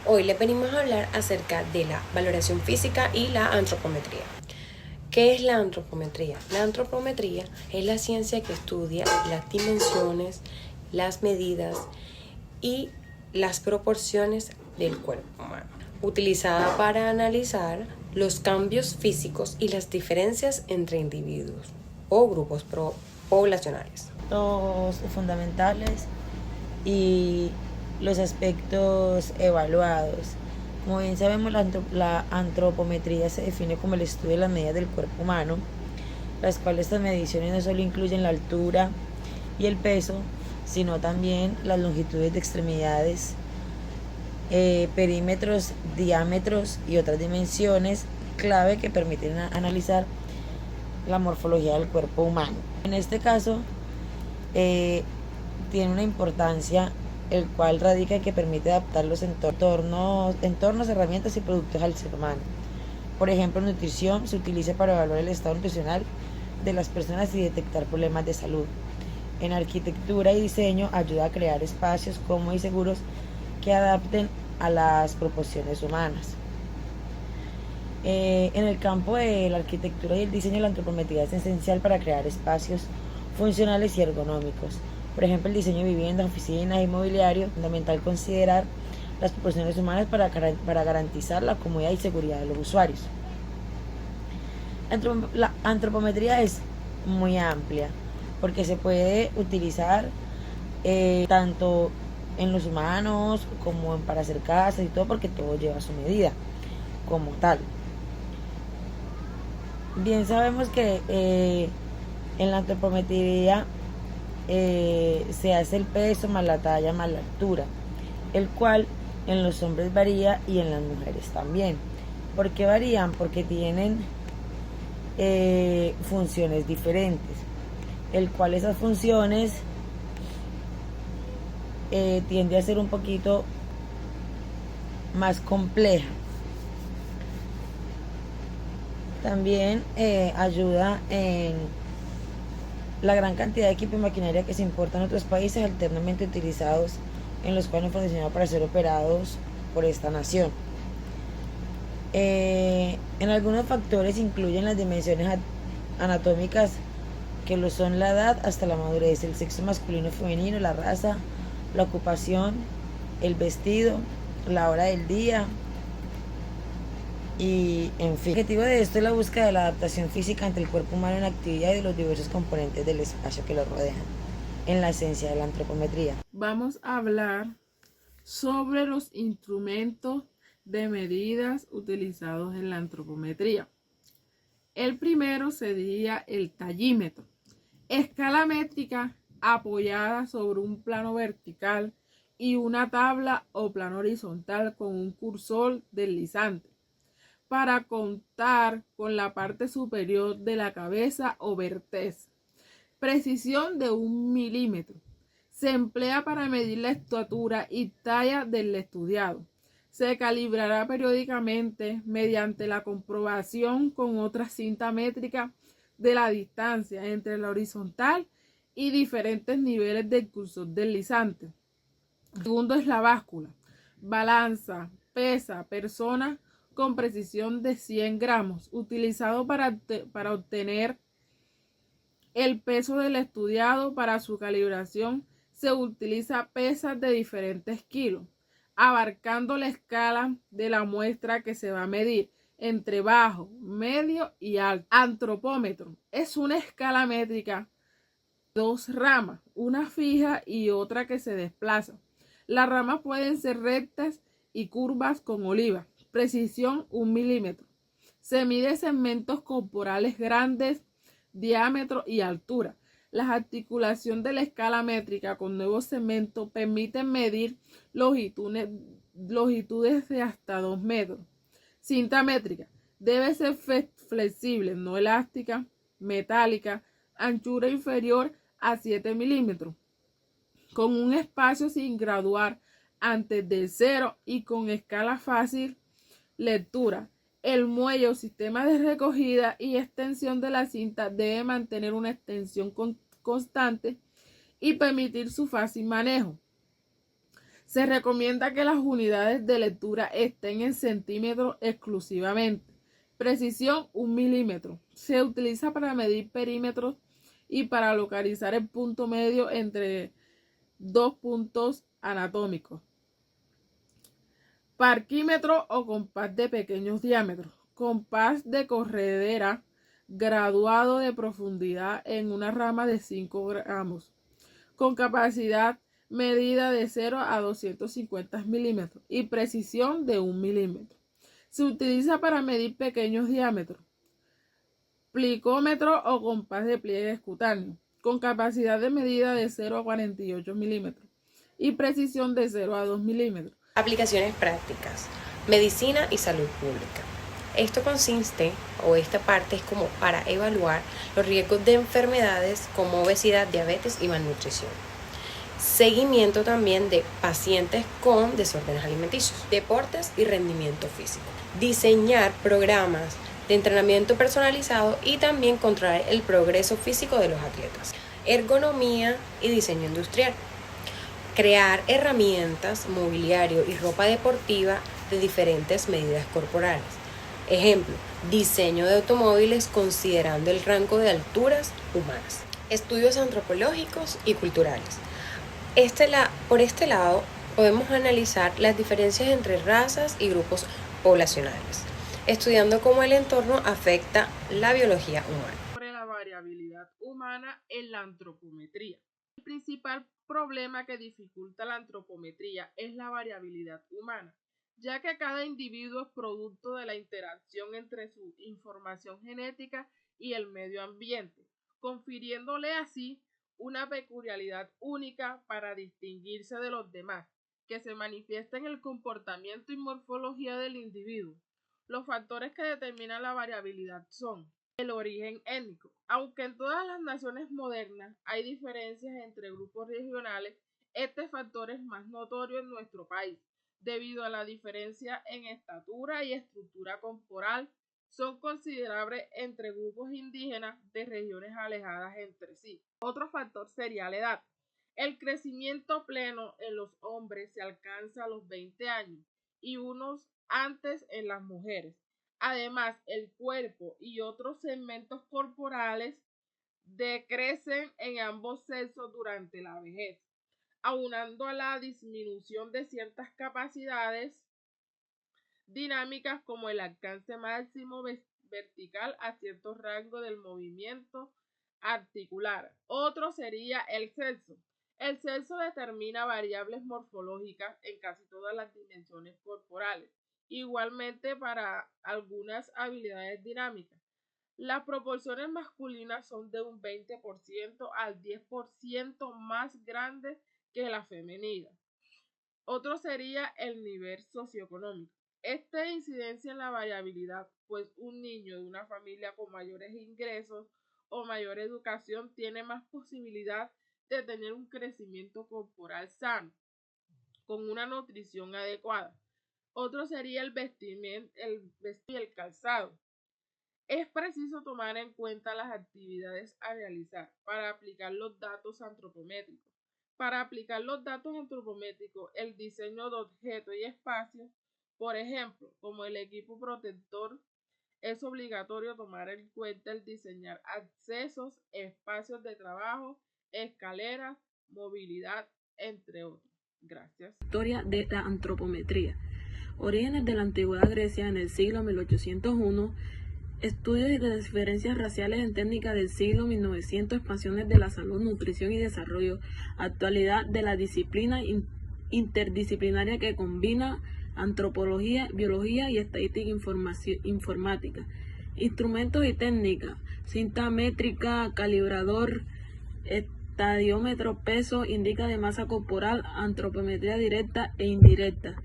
Hoy les venimos a hablar acerca de la valoración física y la antropometría. ¿Qué es la antropometría? La antropometría es la ciencia que estudia las dimensiones, las medidas y las proporciones del cuerpo humano, utilizada para analizar los cambios físicos y las diferencias entre individuos o grupos poblacionales. Los fundamentales y los aspectos evaluados. Como bien sabemos, la antropometría se define como el estudio de las medidas del cuerpo humano, las cuales estas mediciones no solo incluyen la altura y el peso, sino también las longitudes de extremidades, perímetros, diámetros y otras dimensiones clave que permiten analizar la morfología del cuerpo humano. En este caso, tiene una importancia el cual radica en que permite adaptar los entornos, herramientas y productos al ser humano. Por ejemplo, en nutrición se utiliza para evaluar el estado nutricional de las personas y detectar problemas de salud. En arquitectura y diseño ayuda a crear espacios cómodos y seguros que adapten a las proporciones humanas. En el campo de la arquitectura y el diseño, la antropometría es esencial para crear espacios funcionales y ergonómicos. Por ejemplo, el diseño de viviendas, oficinas y mobiliario, es fundamental considerar las proporciones humanas para garantizar la comodidad y seguridad de los usuarios. La antropometría es muy amplia porque se puede utilizar tanto en los humanos como para hacer casas y todo, porque todo lleva su medida como tal. Bien sabemos que en la antropometría se hace el peso más la talla más la altura, el cual en los hombres varía y en las mujeres también. ¿Por qué varían? Porque tienen funciones diferentes, el cual esas funciones tiende a ser un poquito más compleja. También ayuda en la gran cantidad de equipo y maquinaria que se importa en otros países alternamente utilizados, en los cuales fueron diseñados para ser operados por esta nación. En algunos factores incluyen las dimensiones anatómicas, que lo son la edad hasta la madurez, el sexo masculino y femenino, la raza, la ocupación, el vestido, la hora del día, y en fin. El objetivo de esto es la búsqueda de la adaptación física ante el cuerpo humano en actividad y de los diversos componentes del espacio que lo rodean, en la esencia de la antropometría. Vamos a hablar sobre los instrumentos de medidas utilizados en la antropometría. El primero sería el tallímetro, escala métrica apoyada sobre un plano vertical y una tabla o plano horizontal con un cursor deslizante, para contar con la parte superior de la cabeza o vértex. Precisión de 1 milímetro. Se emplea para medir la estatura y talla del estudiado. Se calibrará periódicamente mediante la comprobación con otra cinta métrica de la distancia entre la horizontal y diferentes niveles del cursor deslizante. El segundo es la báscula. Balanza, pesa, persona con precisión de 100 gramos, utilizado para obtener el peso del estudiado. Para su calibración se utiliza pesas de diferentes kilos, abarcando la escala de la muestra que se va a medir entre bajo, medio y alto. Antropómetro es una escala métrica de 2 ramas, una fija y otra que se desplaza. Las ramas pueden ser rectas y curvas con oliva. Precisión 1 milímetro. Se mide segmentos corporales grandes, diámetro y altura. La articulación de la escala métrica con nuevos segmentos permiten medir longitudes de hasta 2 metros. Cinta métrica debe ser flexible, no elástica, metálica, anchura inferior a 7 milímetros, con un espacio sin graduar antes del 0 y con escala fácil lectura. El muelle o sistema de recogida y extensión de la cinta debe mantener una extensión constante y permitir su fácil manejo. Se recomienda que las unidades de lectura estén en centímetros exclusivamente. Precisión 1 milímetro. Se utiliza para medir perímetros y para localizar el punto medio entre dos puntos anatómicos. Parquímetro o compás de pequeños diámetros. Compás de corredera graduado de profundidad en una rama de 5 gramos, con capacidad medida de 0 a 250 milímetros y precisión de 1 milímetro. Se utiliza para medir pequeños diámetros. Plicómetro o compás de pliegues cutáneos, con capacidad de medida de 0 a 48 milímetros y precisión de 0 a 2 milímetros. Aplicaciones prácticas. Medicina y salud pública. Esto consiste, o esta parte es como para evaluar los riesgos de enfermedades como obesidad, diabetes y malnutrición. Seguimiento también de pacientes con desórdenes alimenticios, deportes y rendimiento físico. Diseñar programas de entrenamiento personalizado y también controlar el progreso físico de los atletas. Ergonomía y diseño industrial. Crear herramientas, mobiliario y ropa deportiva de diferentes medidas corporales. Ejemplo, diseño de automóviles considerando el rango de alturas humanas. Estudios antropológicos y culturales. Por este lado, podemos analizar las diferencias entre razas y grupos poblacionales, estudiando cómo el entorno afecta la biología humana. Sobre la variabilidad humana en la antropometría. El principal problema que dificulta la antropometría es la variabilidad humana, ya que cada individuo es producto de la interacción entre su información genética y el medio ambiente, confiriéndole así una peculiaridad única para distinguirse de los demás, que se manifiesta en el comportamiento y morfología del individuo. Los factores que determinan la variabilidad son el origen étnico. Aunque en todas las naciones modernas hay diferencias entre grupos regionales, este factor es más notorio en nuestro país, debido a la diferencia en estatura y estructura corporal. Son considerables entre grupos indígenas de regiones alejadas entre sí. Otro factor sería la edad. El crecimiento pleno en los hombres se alcanza a los 20 años y unos antes en las mujeres. Además, el cuerpo y otros segmentos corporales decrecen en ambos sexos durante la vejez, aunando a la disminución de ciertas capacidades dinámicas como el alcance máximo vertical a cierto rango del movimiento articular. Otro sería el sexo. El sexo determina variables morfológicas en casi todas las dimensiones corporales, igualmente para algunas habilidades dinámicas. Las proporciones masculinas son de un 20% al 10% más grandes que las femeninas. Otro sería el nivel socioeconómico. Esta incidencia en la variabilidad, pues un niño de una familia con mayores ingresos o mayor educación tiene más posibilidad de tener un crecimiento corporal sano, con una nutrición adecuada. Otro sería el vestimento y el calzado. Es preciso tomar en cuenta las actividades a realizar para aplicar los datos antropométricos. Para aplicar los datos antropométricos, el diseño de objetos y espacios, por ejemplo, como el equipo protector, es obligatorio tomar en cuenta el diseñar accesos, espacios de trabajo, escaleras, movilidad, entre otros. Gracias. Historia de la antropometría. Orígenes de la antigüedad Grecia en el siglo 1801. Estudios de diferencias raciales en técnicas del siglo 1900, expansiones de la salud, nutrición y desarrollo, actualidad de la disciplina interdisciplinaria que combina antropología, biología y estadística informática, instrumentos y técnicas, cinta métrica, calibrador, estadiómetro, peso, indica de masa corporal, antropometría directa e indirecta.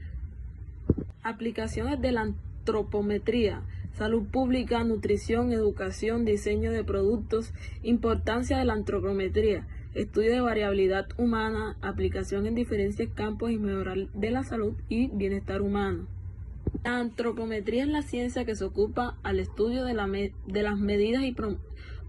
Aplicaciones de la antropometría: salud pública, nutrición, educación, diseño de productos. Importancia de la antropometría: estudio de variabilidad humana, aplicación en diferentes campos y mejorar de la salud y bienestar humano. La antropometría es la ciencia que se ocupa al estudio de las medidas y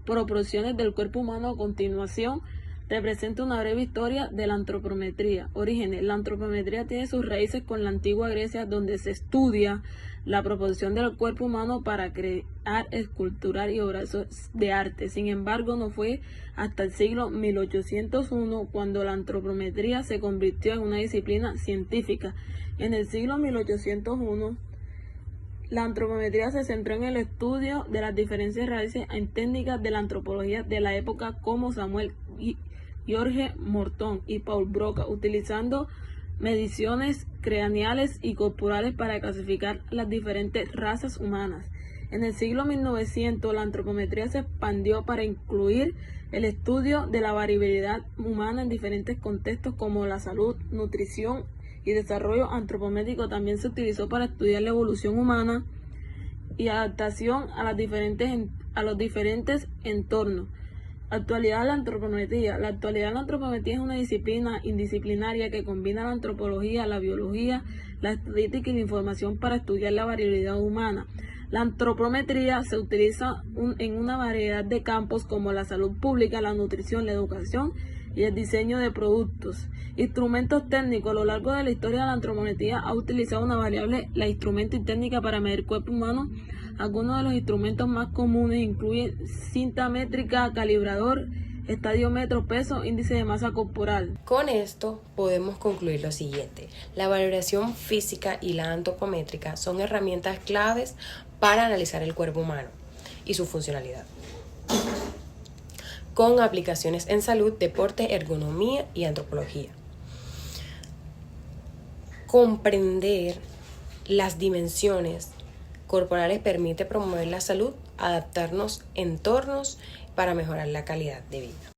proporciones del cuerpo humano. A continuación, te presento una breve historia de la antropometría. Orígenes. La antropometría tiene sus raíces con la antigua Grecia, donde se estudia la proporción del cuerpo humano para crear, esculturar y obras de arte. Sin embargo, no fue hasta el siglo 1801 cuando la antropometría se convirtió en una disciplina científica. En el siglo 1801, la antropometría se centró en el estudio de las diferencias raíces en técnicas de la antropología de la época como Samuel George Morton y Paul Broca, utilizando mediciones craneales y corporales para clasificar las diferentes razas humanas. En el siglo 1900, la antropometría se expandió para incluir el estudio de la variabilidad humana en diferentes contextos como la salud, nutrición y desarrollo antropométrico. También se utilizó para estudiar la evolución humana y adaptación a los diferentes entornos. Actualidad de la antropometría. La actualidad de la antropometría es una disciplina indisciplinaria que combina la antropología, la biología, la estadística y la información para estudiar la variabilidad humana. La antropometría se utiliza en una variedad de campos como la salud pública, la nutrición, la educación y el diseño de productos. Instrumentos técnicos. A lo largo de la historia de la antropometría ha utilizado una variable, la instrumento y técnica para medir el cuerpo humano. Algunos de los instrumentos más comunes incluyen cinta métrica, calibrador, estadiómetro, peso, índice de masa corporal. Con esto podemos concluir lo siguiente. La valoración física y la antropométrica son herramientas claves para analizar el cuerpo humano y su funcionalidad, con aplicaciones en salud, deporte, ergonomía y antropología. Comprender las dimensiones corporales permite promover la salud, adaptarnos entornos para mejorar la calidad de vida.